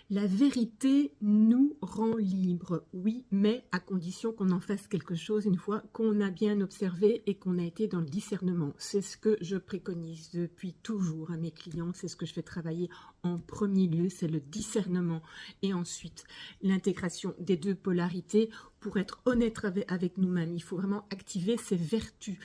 La vérité nous rend libres, oui, mais à condition qu'on en fasse quelque chose une fois qu'on a bien observé et qu'on a été dans le discernement. C'est ce que je préconise depuis toujours à mes clients, c'est ce que je fais travailler en premier lieu, c'est le discernement et ensuite l'intégration des deux polarités pour être honnête avec nous-mêmes. Il faut vraiment activer ces vertus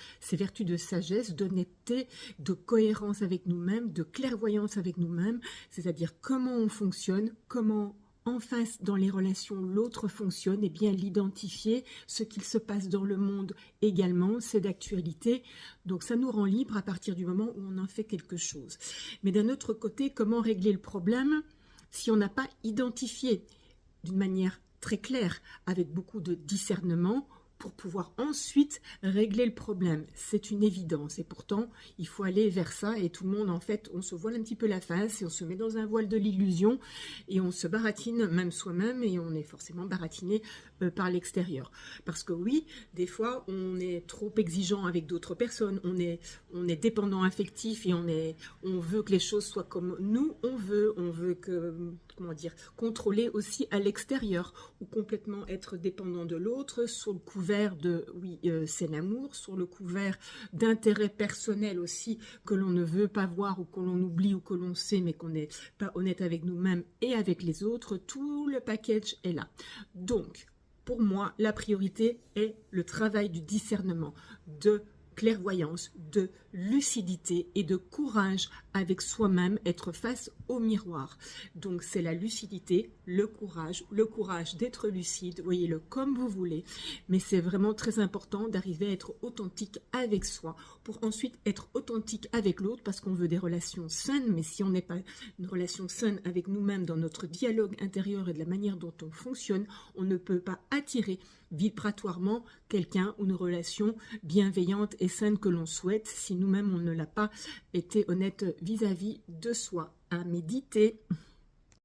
de sagesse, d'honnêteté, de cohérence avec nous-mêmes, de clairvoyance avec nous-mêmes, c'est-à-dire comment on fonctionne, comment en face dans les relations l'autre fonctionne, et bien l'identifier, ce qu'il se passe dans le monde également, c'est d'actualité. Donc ça nous rend libres à partir du moment où on en fait quelque chose. Mais d'un autre côté, comment régler le problème si on n'a pas identifié d'une manière très claire, avec beaucoup de discernement, pour pouvoir ensuite régler le problème. C'est une évidence et pourtant il faut aller vers ça et tout le monde en fait, on se voile un petit peu la face et on se met dans un voile de l'illusion et on se baratine même soi-même et on est forcément baratiné par l'extérieur. Parce que oui, des fois on est trop exigeant avec d'autres personnes, on est dépendant affectif et on veut que les choses soient comme nous on veut que, comment dire, contrôler aussi à l'extérieur ou complètement être dépendant de l'autre sous le couvert de, oui, c'est l'amour, sur le couvert d'intérêts personnels aussi que l'on ne veut pas voir ou que l'on oublie ou que l'on sait mais qu'on n'est pas honnête avec nous-mêmes et avec les autres, tout le package est là. Donc, pour moi, la priorité est le travail du discernement, de clairvoyance, de lucidité et de courage avec soi-même, être face au miroir. Donc c'est la lucidité, le courage d'être lucide, voyez-le comme vous voulez, mais c'est vraiment très important d'arriver à être authentique avec soi pour ensuite être authentique avec l'autre parce qu'on veut des relations saines, mais si on n'est pas une relation saine avec nous-mêmes dans notre dialogue intérieur et de la manière dont on fonctionne, on ne peut pas attirer vibratoirement quelqu'un ou une relation bienveillante et saine que l'on souhaite si nous-mêmes on ne l'a pas été honnête vis-à-vis de soi. À méditer.